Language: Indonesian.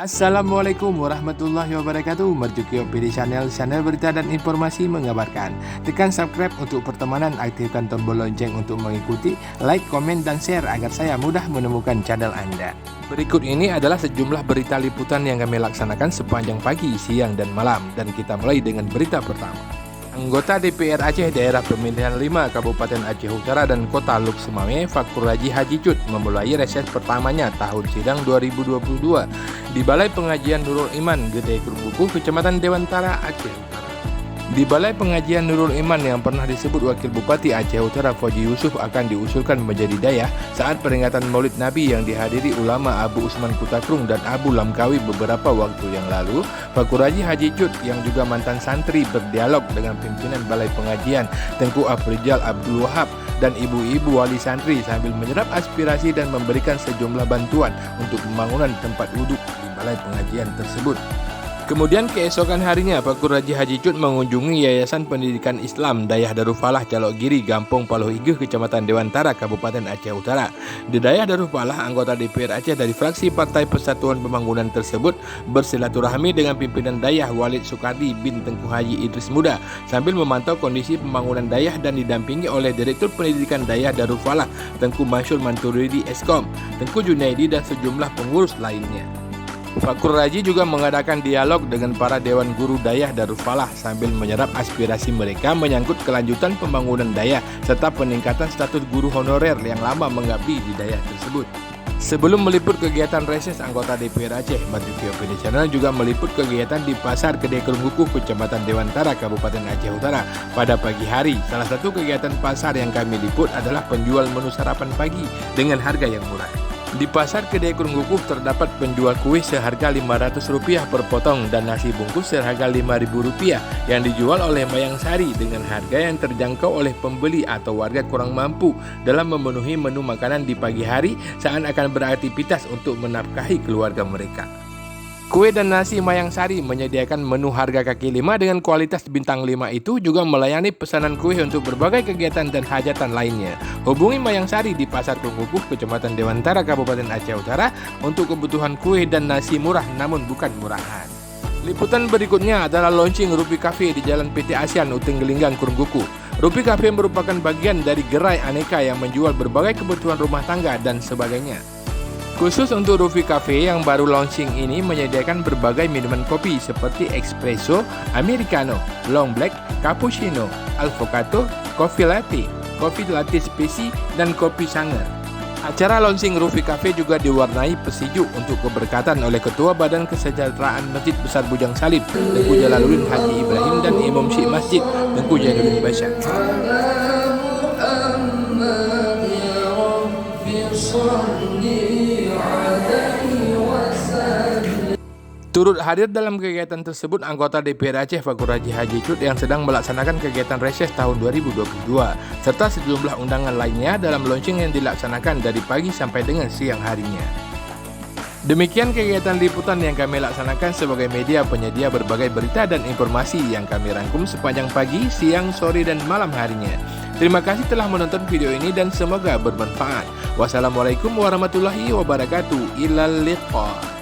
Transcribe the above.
Assalamualaikum warahmatullahi wabarakatuh. Mercuki Opini Channel berita dan informasi mengabarkan. Tekan subscribe untuk pertemanan, aktifkan tombol lonceng untuk mengikuti, like, komen, dan share agar saya mudah menemukan channel Anda. Berikut ini adalah sejumlah berita liputan yang kami laksanakan sepanjang pagi, siang, dan malam. Dan kita mulai dengan berita pertama. Anggota DPR Aceh Daerah Pemilihan 5 Kabupaten Aceh Utara dan Kota Luk Semawe, Fakur Raji Haji Cut memulai reses pertamanya tahun sidang 2022 di Balai Pengajian Nurul Iman, Gede Kerbuku, Kecamatan Dewantara, Aceh Utara. Di Balai Pengajian Nurul Iman yang pernah disebut Wakil Bupati Aceh Utara Fauji Yusuf akan diusulkan menjadi dayah saat peringatan Maulid Nabi yang dihadiri ulama Abu Usman Kutakrung dan Abu Lamkawi beberapa waktu yang lalu. Fakur Raji Haji Cut yang juga mantan santri berdialog dengan pimpinan Balai Pengajian Tengku Afrizal Abdul Wahab dan ibu-ibu wali santri sambil menyerap aspirasi dan memberikan sejumlah bantuan untuk pembangunan tempat duduk di Balai Pengajian tersebut. Kemudian keesokan harinya, Fakur Raji Haji Cut mengunjungi Yayasan Pendidikan Islam Dayah Darul Falah Jalok Giri, Gampong Paloh Igeh, Kecamatan Dewantara, Kabupaten Aceh Utara. Di Dayah Darul Falah, anggota DPR Aceh dari fraksi Partai Persatuan Pembangunan tersebut bersilaturahmi dengan pimpinan Dayah Walid Sukardi bin Tengku Haji Idris Muda sambil memantau kondisi pembangunan Dayah dan didampingi oleh Direktur Pendidikan Dayah Darul Falah Tengku Masyur Manturidi Eskom, Tengku Junaidi, dan sejumlah pengurus lainnya. Fakur Raji juga mengadakan dialog dengan para Dewan Guru Dayah Darul Falah sambil menyerap aspirasi mereka menyangkut kelanjutan pembangunan Dayah serta peningkatan status guru honorer yang lama mengabdi di Dayah tersebut. Sebelum meliput kegiatan reses, anggota DPR Aceh, Mercuki Opini Channel juga meliput kegiatan di Pasar Gede Kerungkuku, Kecamatan Dewantara, Kabupaten Aceh Utara pada pagi hari. Salah satu kegiatan pasar yang kami liput adalah penjual menu sarapan pagi dengan harga yang murah. Di Pasar Gede Kerungkuku terdapat penjual kue seharga Rp500 per potong dan nasi bungkus seharga Rp5.000 yang dijual oleh Mayang Sari dengan harga yang terjangkau oleh pembeli atau warga kurang mampu dalam memenuhi menu makanan di pagi hari saat akan beraktivitas untuk menafkahi keluarga mereka. Kue dan nasi Mayang Sari menyediakan menu harga kaki 5 dengan kualitas bintang 5 itu juga melayani pesanan kue untuk berbagai kegiatan dan hajatan lainnya. Hubungi Mayang Sari di Pasar Kerungkuku, Kecamatan Dewantara, Kabupaten Aceh Utara untuk kebutuhan kue dan nasi murah namun bukan murahan. Liputan berikutnya adalah launching Rupi Cafe di Jalan PT ASEAN Uting Gelinggang Kerungkuku. Rupi Cafe merupakan bagian dari gerai aneka yang menjual berbagai kebutuhan rumah tangga dan sebagainya. Khusus untuk Rupi Cafe yang baru launching ini menyediakan berbagai minuman kopi seperti espresso, americano, long black, cappuccino, avocado, coffee latte spesi, dan kopi sangar. Acara launching Rupi Cafe juga diwarnai pesejuk untuk keberkatan oleh Ketua Badan Kesejahteraan Masjid Besar Bujang Salib, Tengku Jalaluddin Haji Ibrahim, dan Imam Syekh Masjid, Tengku Jainuddin Basyar. Turut hadir dalam kegiatan tersebut anggota DPR Aceh Fakur Raji Haji Cut yang sedang melaksanakan kegiatan reses tahun 2022 serta sejumlah undangan lainnya dalam launching yang dilaksanakan dari pagi sampai dengan siang harinya. Demikian kegiatan liputan yang kami laksanakan sebagai media penyedia berbagai berita dan informasi yang kami rangkum sepanjang pagi, siang, sore, dan malam harinya. Terima kasih telah menonton video ini dan semoga bermanfaat. Wassalamualaikum warahmatullahi wabarakatuh. Ilal liqa.